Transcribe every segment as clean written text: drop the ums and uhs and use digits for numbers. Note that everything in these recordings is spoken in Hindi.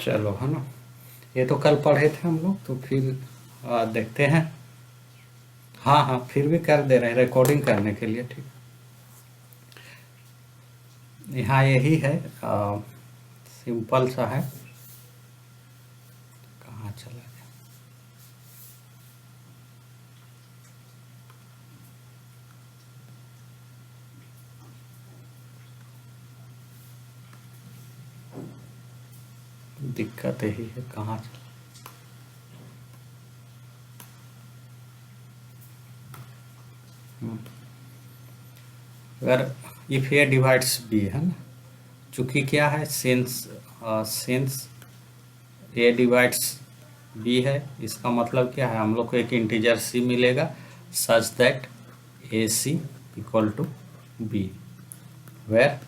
चलो है ना, ये तो कल पढ़े थे हम लोग, तो फिर देखते हैं। हाँ हाँ, फिर भी कर दे रहे हैं रिकॉर्डिंग करने के लिए, ठीक। यहाँ यही है, सिंपल सा है। कहाँ चला गया? दिक्कत यही है, कहाँ चला? अगर इफ ए डिवाइड्स बी है ना, चूंकि क्या है, सिंस ए डिवाइड्स बी है, इसका मतलब क्या है, हम लोग को एक इंटीजर सी मिलेगा such that A C equal to B, where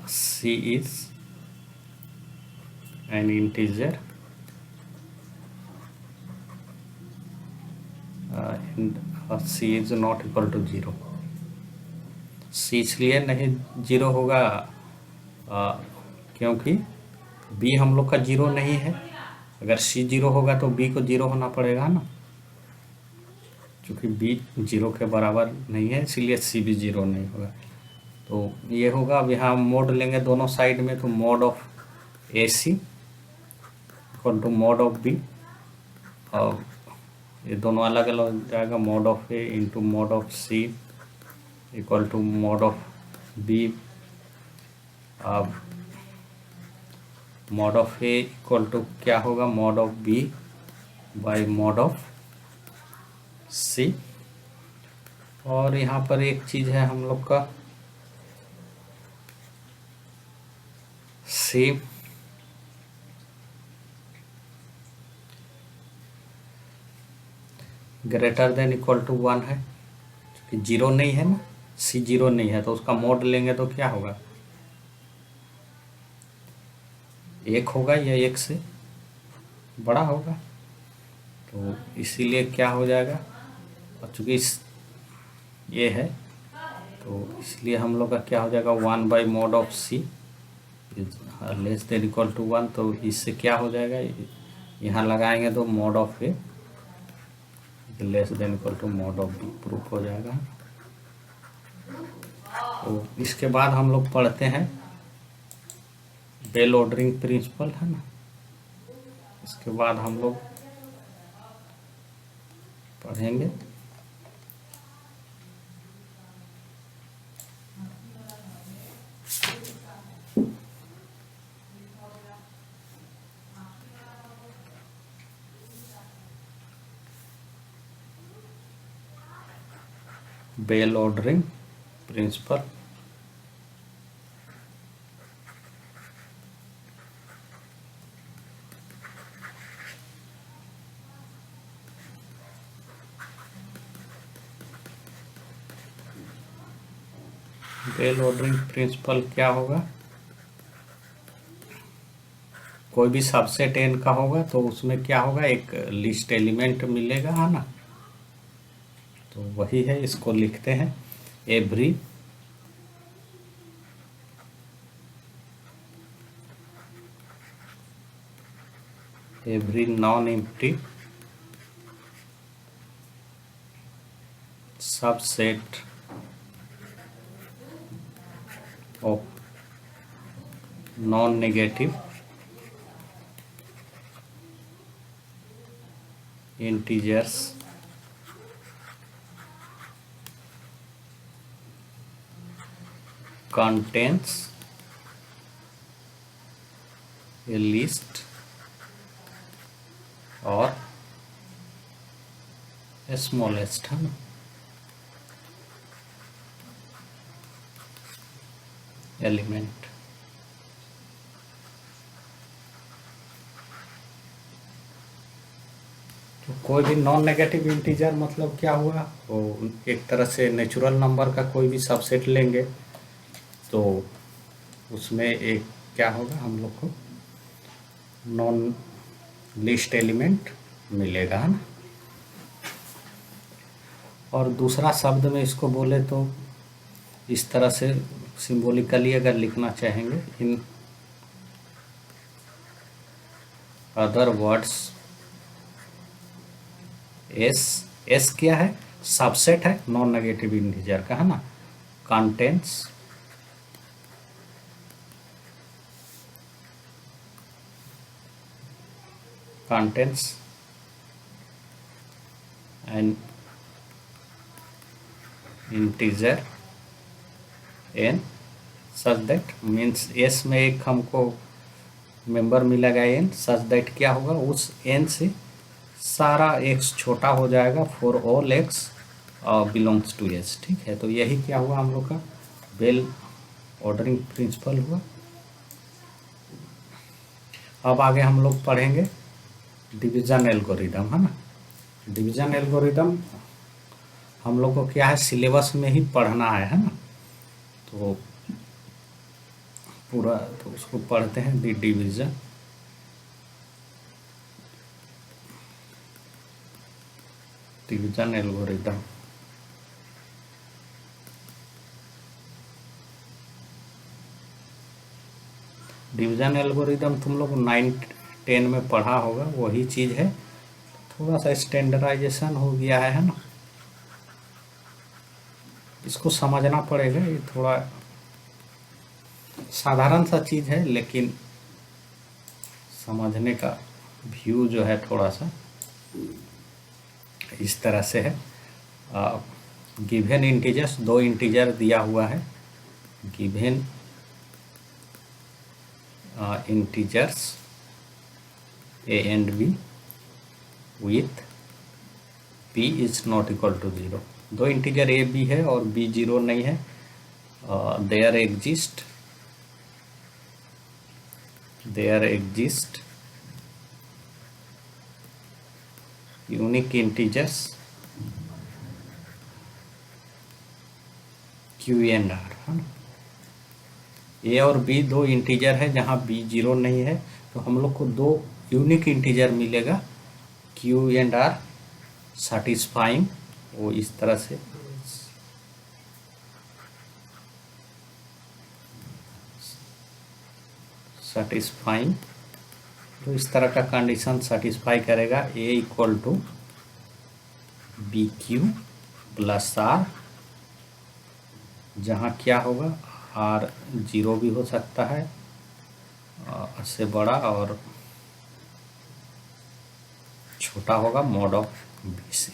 C is an integer and C is not equal to 0। C इसलिए नहीं 0 होगा क्योंकि बी हम लोग का 0 नहीं है। अगर सी 0 होगा तो बी को 0 होना पड़ेगा ना, क्योंकि बी 0 के बराबर नहीं है, इसलिए सी भी 0 नहीं होगा। तो ये होगा, अब यहाँ मोड लेंगे दोनों साइड में, तो mod of A C equal to mod of B, और ये दोनों अलग अलग हो जाएगा, mod of A into mod of C equal to mod of B. अब mod of A equal to क्या होगा, mod of B by mod of C. और यहाँ पर एक चीज़ है हम लोग का, C greater than equal to 1 है, क्योंकि 0 नहीं है ना, सी 0 नहीं है, तो उसका मोड लेंगे तो क्या होगा, 1 होगा या 1 से बड़ा होगा। तो इसीलिए क्या हो जाएगा, और चूँकि ये है, तो इसलिए हम लोग का क्या हो जाएगा, 1 by mod of C less than equal to 1। तो इससे क्या हो जाएगा, यहाँ लगाएंगे तो mod of A less than equal to mod of B proof हो जाएगा। तो इसके बाद हम लोग पढ़ते हैं बेल ऑर्डरिंग प्रिंसिपल, है ना। इसके बाद हम लोग पढ़ेंगे well ordering principle. Well ordering principle क्या होगा, कोई भी सबसेट n का होगा तो उसमें क्या होगा, एक लिस्ट एलिमेंट मिलेगा, है ना। तो वही है, इसको लिखते हैं every non empty subset of non negative integers contains a list or a smallest, है ना। एलिमेंट तो कोई भी नॉन नेगेटिव इंटीजर मतलब क्या हुआ, वो एक तरह से नेचुरल नंबर का कोई भी सबसेट लेंगे तो उसमें एक क्या होगा, हम लोग को नॉन लिस्ट एलिमेंट मिलेगा, है ना। और दूसरा शब्द में इसको बोले तो इस तरह से सिंबॉलिकली अगर लिखना चाहेंगे, in other words, S, S क्या है, सबसेट है नॉन नेगेटिव इंटीजर का, है ना, contains an integer N such that, means S में एक हमको मेंबर मिलेगा एन, सच दैट क्या होगा, उस एन से सारा एक्स छोटा हो जाएगा for all X belongs to S. ठीक है, तो यही क्या हुआ हम लोग का बेल ऑर्डरिंग प्रिंसिपल हुआ। अब आगे हम लोग पढ़ेंगे डिवीजन एल्गोरिदम, है ना। डिवीजन एल्गोरिदम हम लोग को क्या है, सिलेबस में ही पढ़ना है ना, तो पूरा तो उसको पढ़ते हैं, दी डिवीजन एल्गोरिदम। डिवीजन एल्गोरिदम तुम लोग 9-10 में पढ़ा होगा, वही चीज़ है, थोड़ा सा स्टैंडर्डाइजेशन हो गया है ना, इसको समझना पड़ेगा। ये थोड़ा साधारण सा चीज़ है, लेकिन समझने का व्यू जो है थोड़ा सा इस तरह से है। गिवन इंटीजर्स, 2 इंटीजर दिया हुआ है, given integers a and b with p is not equal to 0। 2 integer a b है और b 0 नहीं है। there exist unique integers q and r, है ना। ए और बी 2 इंटीजर है जहाँ बी 0 नहीं है, तो हम लोग को 2 यूनिक इंटीजर मिलेगा, क्यू एंड आर सेटिस्फाइंग, वो इस तरह से सेटिस्फाइंग, तो इस तरह का कंडीशन सेटिस्फाई करेगा, A equal to B Q plus R, जहाँ क्या होगा, आर 0 भी हो सकता है से बड़ा और छोटा होगा मॉड ऑफ बी से।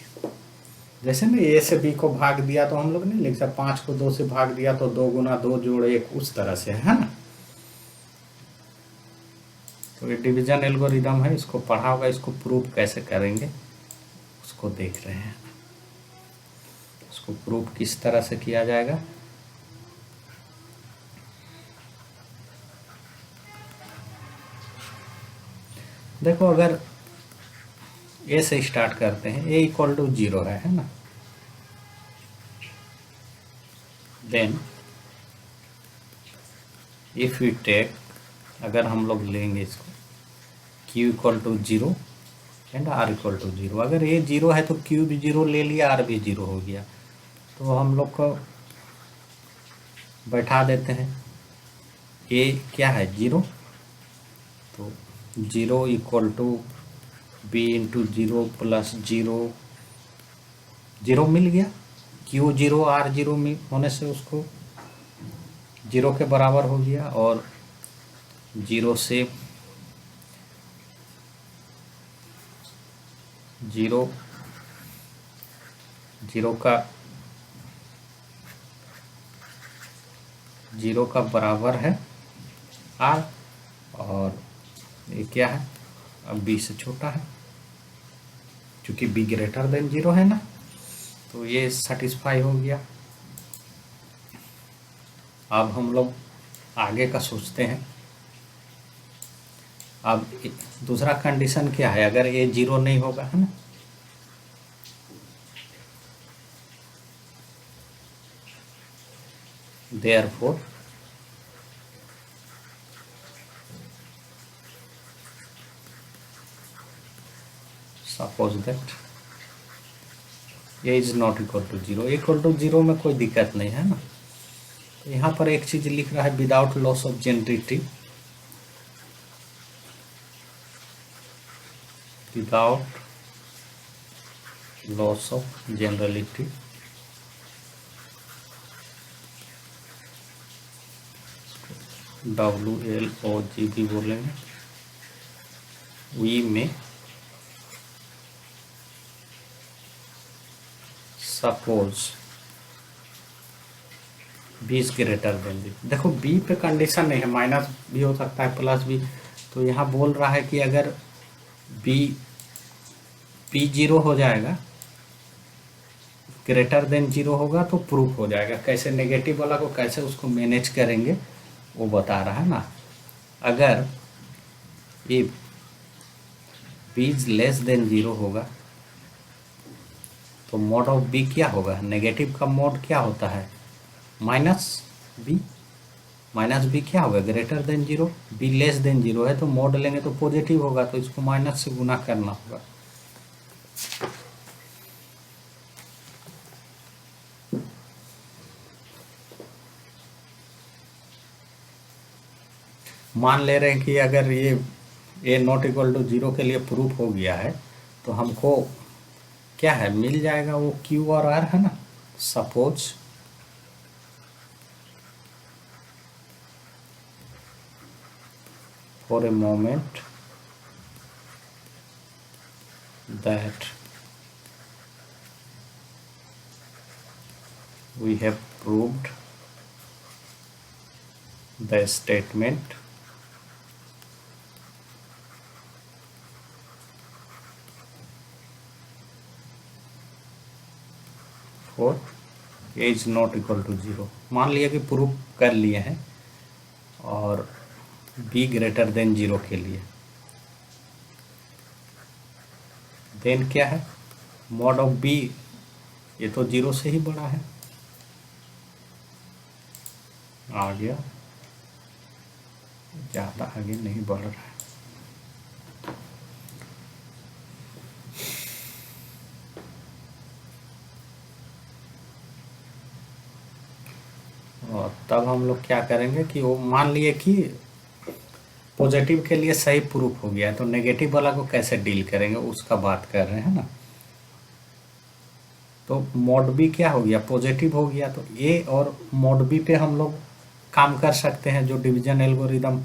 जैसे ना ए से बी को भाग दिया तो हम लोग नहीं लिख सकते, 5 को 2 से भाग दिया तो 2 गुना 2 जोड़ 1, उस तरह से, है ना। तो ये डिवीजन एल्गोरिदम है, इसको पढ़ा होगा, इसको प्रूफ कैसे करेंगे उसको देख रहे हैं। इसको प्रूफ किस तरह से किया जाएगा, देखो, अगर ए से स्टार्ट करते हैं, ए इक्वल टू 0 है ना, देन इफ यू टेक, अगर हम लोग लेंगे इसको, q equal to 0 and r equal to 0, अगर ए 0 है तो q भी 0 ले लिया, r भी 0 हो गया, तो हम लोग को बैठा देते हैं, ए क्या है 0, तो 0 equal to B into 0 plus 0, 0 मिल गया, क्यू 0 आर 0 में होने से उसको 0 के बराबर हो गया, और 0 से 0 का बराबर है आर, और ये क्या है, अब बी से छोटा है, क्योंकि बी ग्रेटर देन 0 है ना, तो ये सेटिस्फाई हो गया। अब हम लोग आगे का सोचते हैं। अब दूसरा कंडीशन क्या है, अगर ये 0 नहीं होगा, है ना, therefore suppose that A is not equal to 0, equal to 0 में कोई दिक्कत नहीं है ना। तो यहाँ पर एक चीज लिख रहा है, without loss of generative, without loss of generality WLOG भी बोलेंगे, we may suppose B is greater than B. देखो बी पे कंडीशन नहीं है, माइनस भी हो सकता है प्लस भी, तो यहाँ बोल रहा है कि अगर बी 0 हो जाएगा, ग्रेटर देन 0 होगा तो प्रूफ हो जाएगा। कैसे नेगेटिव वाला को कैसे उसको मैनेज करेंगे वो बता रहा है ना। अगर if B is less than 0 होगा तो मोड ऑफ बी क्या होगा, नेगेटिव का मोड क्या होता है माइनस बी, माइनस बी क्या होगा greater than 0, B less than 0 है तो मोड लेंगे तो पॉजिटिव होगा, तो इसको माइनस से गुना करना होगा। मान ले रहे हैं कि अगर ये ए नॉट इक्वल टू 0 के लिए प्रूफ हो गया है तो हमको क्या है मिल जाएगा, वो क्यू और आर है ना। Suppose for a moment that we have proved the statement और A is not equal to 0। मान लिया कि प्रूफ कर लिए हैं और बी ग्रेटर देन 0 के लिए, देन क्या है मॉड ऑफ बी, ये तो 0 से ही बड़ा है, आ गया, ज़्यादा आगे नहीं बढ़ रहा है। और तब हम लोग क्या करेंगे कि वो मान लिए कि पॉजिटिव के लिए सही प्रूफ हो गया, तो नेगेटिव वाला को कैसे डील करेंगे उसका बात कर रहे हैं ना। तो मोड बी क्या हो गया पॉजिटिव हो गया, तो ए और मोड बी पे हम लोग काम कर सकते हैं, जो डिवीजन एल्गोरिदम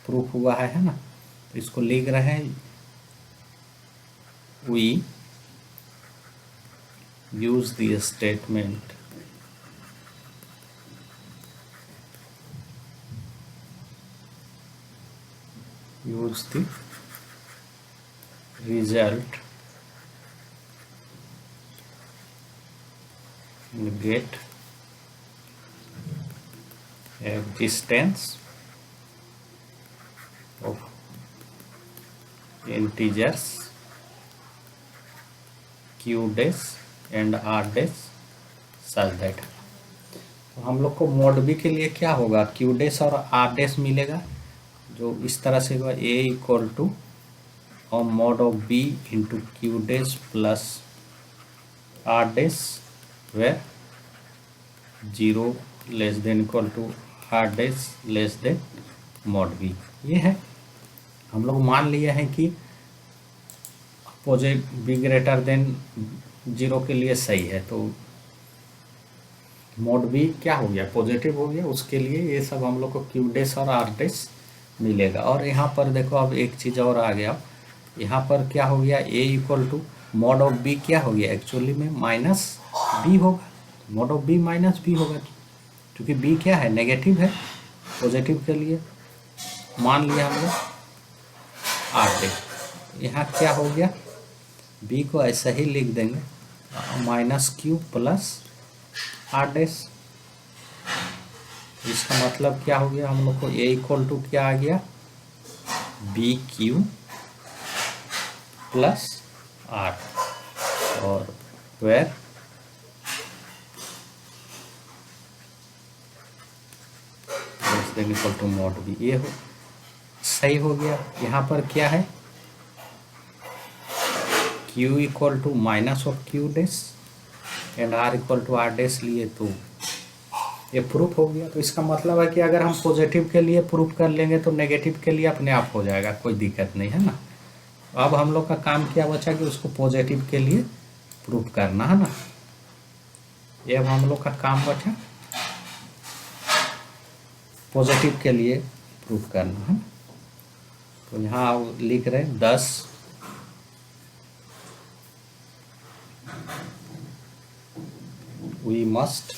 प्रूफ हुआ है ना। तो इसको लिख रहे हैं we use the statement use the result get existence of integers q dash and r dash such that। तो हम लोग को मोड बी के लिए क्या होगा q dash और r dash मिलेगा, जो इस तरह से होगा ए इक्वल टू और mod of B into Q dash plus R dash where 0 less than equal to R dash less than mod B. ये है हम लोग मान लिए हैं कि अपोजिट बी ग्रेटर देन 0 के लिए सही है, तो मॉड बी क्या हो गया पॉजिटिव हो गया, उसके लिए ये सब हम लोग को क्यू डैश और आर डैश मिलेगा। और यहाँ पर देखो अब एक चीज़ और आ गया, यहाँ पर क्या हो गया A equal to mod of B क्या हो गया एक्चुअली में माइनस बी होगा, mod of B minus B होगा, क्योंकि बी क्या है नेगेटिव है, पॉजिटिव के लिए मान लिया हम लोग आर डे। यहाँ क्या हो गया बी को ऐसा ही लिख देंगे minus Q plus R dash. इसका मतलब क्या हो गया हम लोग को ए इक्वल टू क्या आ गया बी क्यू प्लस आर और where equal to mod B, ये हो सही हो गया। यहाँ पर क्या है q equal to minus of Q dash and r equal to R dash लिए तो ये प्रूफ हो गया। तो इसका मतलब है कि अगर हम पॉजिटिव के लिए प्रूफ कर लेंगे तो नेगेटिव के लिए अपने आप हो जाएगा, कोई दिक्कत नहीं है ना। अब हम लोग का काम क्या बचा कि उसको पॉजिटिव के लिए प्रूफ करना है ना। ये अब हम लोग का काम बचा पॉजिटिव के लिए प्रूफ करना है। तो यहाँ लिख रहे हैं 10 we must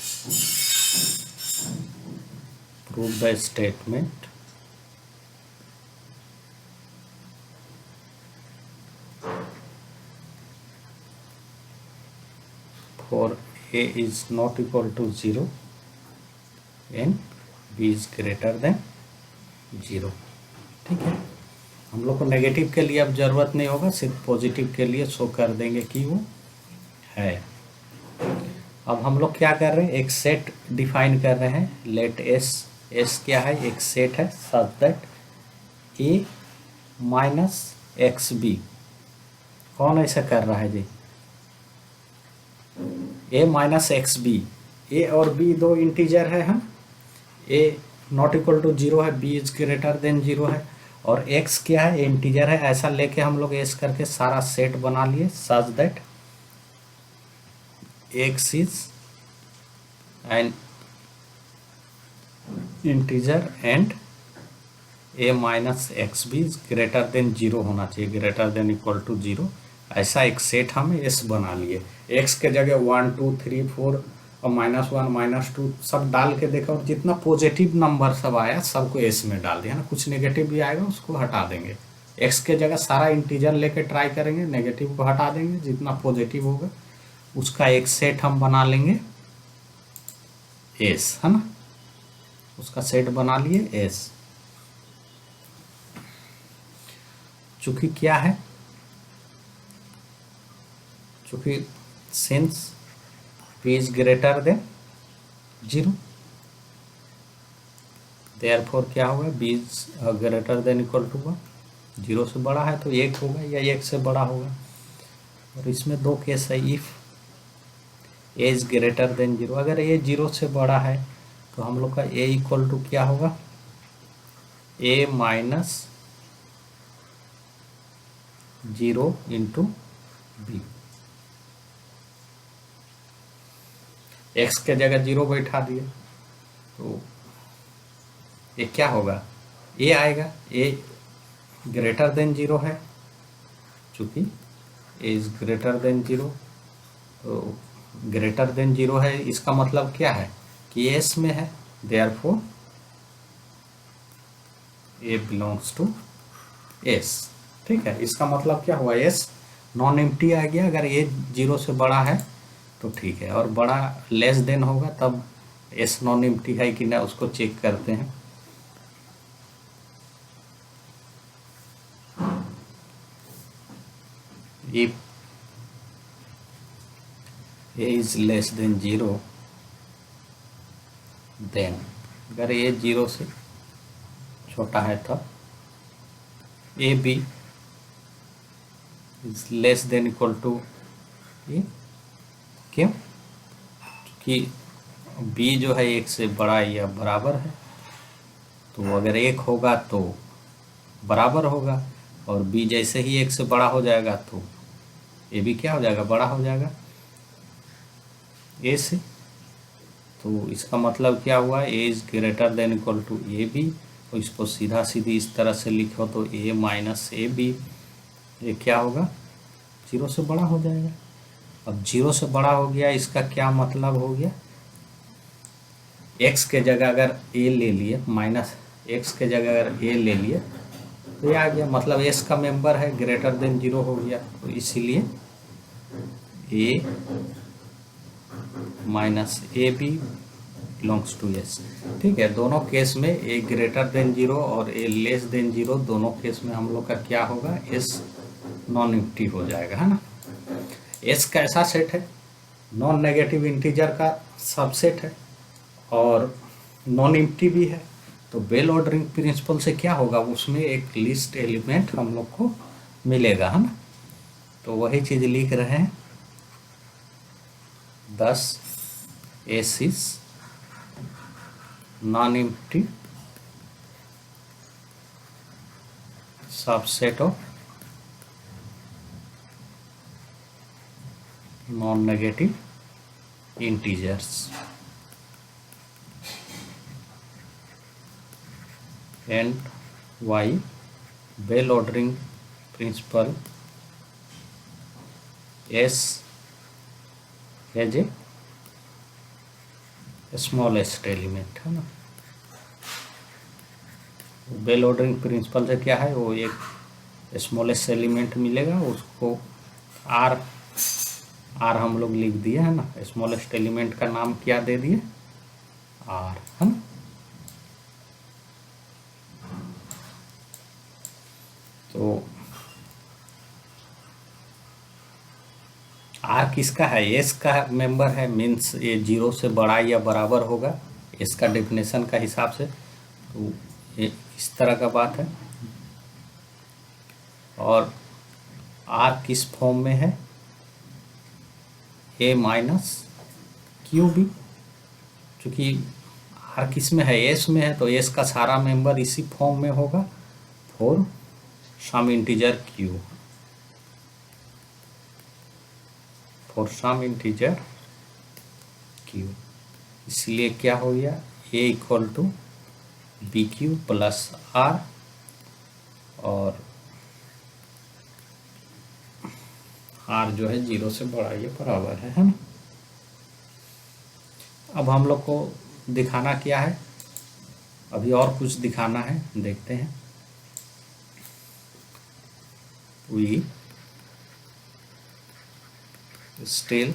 prove the statement for a is not equal to 0 and b is greater than 0। ठीक है, हम लोग को नेगेटिव के लिए अब ज़रूरत नहीं होगा, सिर्फ पॉजिटिव के लिए शो कर देंगे कि वो है। अब हम लोग क्या कर रहे हैं, एक सेट डिफाइन कर रहे हैं। लेट एस क्या है, एक सेट है such that A minus X B. कौन ऐसा कर रहा है जी, A minus X B. A और बी दो इंटीजर है, हम ए नॉट इक्वल टू 0 है, बी इज ग्रेटर देन 0 है, और एक्स क्या है, इंटीजर है। ऐसा लेके हम लोग एस करके सारा सेट बना लिए such that X is an integer and A minus X B is greater than 0 होना चाहिए, ग्रेटर देन इक्वल टू 0। ऐसा एक सेट हम एस बना लिए। एक्स के जगह 1 2 3 4 और -1 -2 सब डाल के देखा, और जितना पॉजिटिव नंबर सब आया सबको एस में डाल दिया ना। कुछ नेगेटिव भी आएगा उसको हटा देंगे। एक्स के जगह सारा इंटीजर लेके ट्राई करेंगे, नेगेटिव को हटा देंगे, जितना पॉजिटिव होगा उसका एक सेट हम बना लेंगे एस, है ना। उसका सेट बना लिए एस। चूंकि क्या है, चूंकि since p is greater than 0, therefore क्या होगा, b is greater than equal to 1। 0 से बड़ा है तो 1 होगा या 1 से बड़ा होगा। और इसमें दो केस है, if a is greater than 0। अगर a 0 से बड़ा है तो हम लोग का a इक्वल टू क्या होगा, a minus 0 into B. X के जगह 0 बैठा दिए तो ये क्या होगा, ए आएगा। ए ग्रेटर देन 0 है, चूंकि ए इज ग्रेटर देन 0, तो ग्रेटर देन 0 है, इसका मतलब क्या है कि एस में है, therefore A belongs to S. ठीक है, इसका मतलब क्या हुआ, एस नॉन एम्प्टी आ गया। अगर ए 0 से बड़ा है तो ठीक है, और बड़ा लेस देन होगा तब एस नॉन एम्प्टी है कि ना उसको चेक करते हैं। If A is less than 0 then, अगर ए 0 से छोटा है तब A B is less than equal to A. क्यों, क्योंकि b जो है 1 से बड़ा या बराबर है, तो अगर 1 होगा तो बराबर होगा, और b जैसे ही 1 से बड़ा हो जाएगा तो ए भी क्या हो जाएगा, बड़ा हो जाएगा a से। तो इसका मतलब क्या हुआ, a is greater than equal to A B. और इसको सीधा सीधी इस तरह से लिखो तो a माइनस ए बी, ये क्या होगा, 0 से बड़ा हो जाएगा। अब 0 से बड़ा हो गया, इसका क्या मतलब हो गया, x के जगह अगर a ले लिए, माइनस x के जगह अगर a ले लिए तो ये आ गया, मतलब s का मेंबर है, ग्रेटर देन 0 हो गया। तो इसीलिए a minus A B belongs to S. ठीक है, दोनों केस में a ग्रेटर देन 0 और a लेस देन 0, दोनों केस में हम लोग का क्या होगा, s नॉन एम्प्टी हो जाएगा, है ना। एस कैसा सेट है, नॉन नेगेटिव इंटीजर का सबसेट है और नॉन एम्प्टी भी है। तो बेल ऑर्डरिंग प्रिंसिपल से क्या होगा, उसमें एक लिस्ट एलिमेंट हम लोग को मिलेगा, है ना। तो वही चीज़ लिख रहे हैं, 10 S is non empty subset of non negative integers and by well ordering principle S has a smallest element है ना। बेल ऑर्डरिंग प्रिंसिपल से क्या है, वो एक स्मॉलेस्ट एलिमेंट मिलेगा, उसको आर हम लोग लिख दिए है ना। स्मॉलेस्ट एलिमेंट का नाम क्या दे दिए, आर है ना। तो आर किसका है, एस का मेंबर है, मीन्स ये 0 से बड़ा या बराबर होगा एस का डेफिनेशन का हिसाब से। तो ये इस तरह का बात है। और आर किस फॉर्म में है, ए माइनस क्यू बी। चूँकि आर किस में है, एस में है, तो एस का सारा मेंबर इसी फॉर्म में होगा for some integer Q, for some integer Q. इसलिए क्या हो गया, A equal to B Q plus R, और आर जो है 0 से बड़ा या बराबर है ना। अब हम लोग को दिखाना क्या है, अभी और कुछ दिखाना है, देखते हैं। We still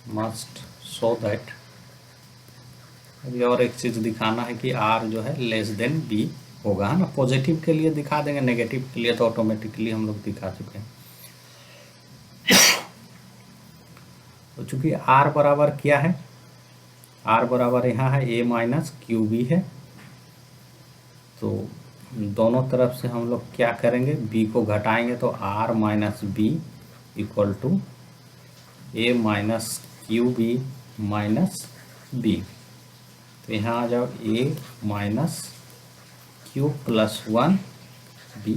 must show that, अभी और एक चीज दिखाना है कि आर जो है लेस देन बी होगा है ना। पॉजिटिव के लिए दिखा देंगे, नेगेटिव के लिए तो ऑटोमेटिकली हम लोग दिखा चुके हैं। तो चूंकि आर बराबर क्या है, आर बराबर यहाँ है ए माइनस क्यू बी है, तो दोनों तरफ से हम लोग क्या करेंगे, बी को घटाएंगे, तो R minus B equal to A minus Q B minus B. तो यहाँ आ जाओ A minus Q plus 1 B,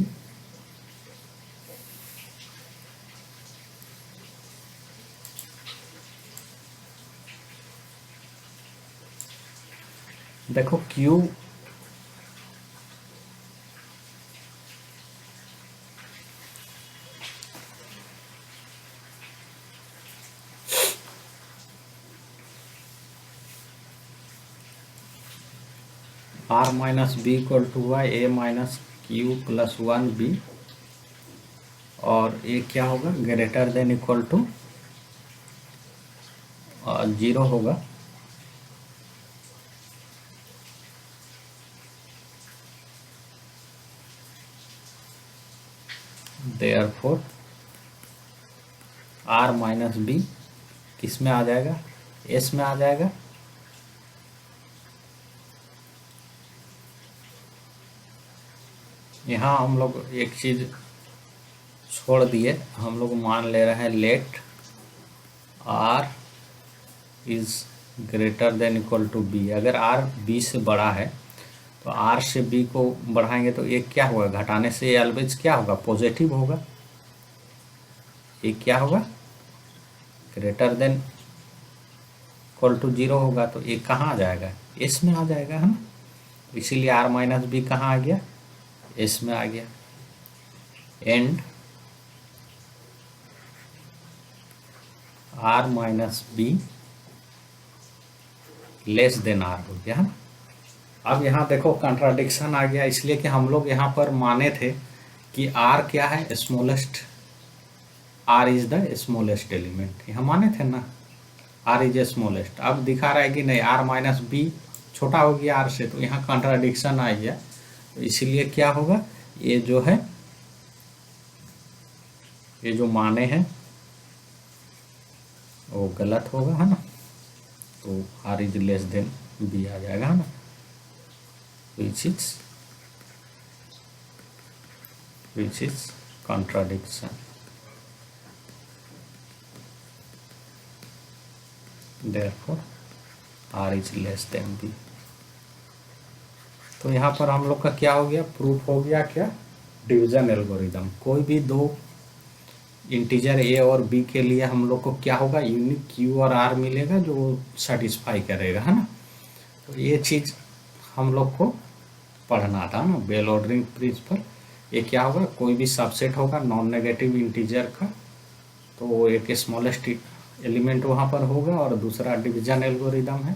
देखो Q R minus B equal to हुआ A minus Q plus 1 B, और ए क्या होगा, ग्रेटर देन इक्वल टू 0 होगा। देयरफॉर आर माइनस बी किस में आ जाएगा, एस में आ जाएगा। यहाँ हम लोग एक चीज छोड़ दिए, हम लोग मान ले रहे हैं let R is greater than equal to B. अगर आर बी से बड़ा है तो आर से बी को बढ़ाएंगे तो ये क्या होगा, घटाने से ये ऑलवेज क्या होगा, पॉजिटिव होगा। ये क्या होगा, ग्रेटर देन इक्वल टू 0 होगा, तो ये कहाँ आ जाएगा, एस में आ जाएगा है ना। इसीलिए आर माइनस बी कहाँ आ गया, एस में आ गया। And R minus B less than R हो गया है ना। अब यहाँ देखो कंट्राडिक्शन आ गया, इसलिए कि हम लोग यहाँ पर माने थे कि आर क्या है, smallest, R is the smallest element, यहाँ माने थे ना, आर इज ए स्मॉलेस्ट। अब दिखा रहा है कि नहीं, आर माइनस बी छोटा हो गया आर से, तो यहाँ कंट्राडिक्शन आ गया। तो इसीलिए क्या होगा, ये जो है, ये जो माने हैं वो गलत होगा है ना। तो R is less than B आ जाएगा है ना, which is contradiction। therefore r is less than b। तो यहाँ पर हम लोग का क्या हो गया, प्रूफ हो गया क्या, डिवीजन एल्गोरिदम। कोई भी दो इंटीजर ए और बी के लिए हम लोग को क्या होगा, यूनिक क्यू और आर मिलेगा जो सेटिस्फाई करेगा, है ना। तो ये चीज़ हम लोग को पढ़ना था ना, बेल ऑर्डरिंग प्रिंसिपल। ये क्या होगा, कोई भी सबसेट होगा नॉन नेगेटिव इंटीजर का, तो वो एक स्मॉलेस्ट एलिमेंट वहाँ पर होगा, और दूसरा डिवीजन एल्गोरिदम है,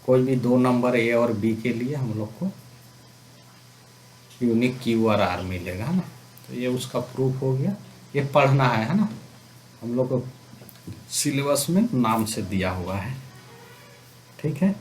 कोई भी दो नंबर ए और बी के लिए हम लोग को यूनिक क्यू और आर मिलेगा, है ना। तो ये उसका प्रूफ हो गया। ये पढ़ना है ना, हम लोग को सिलेबस में नाम से दिया हुआ है, ठीक है।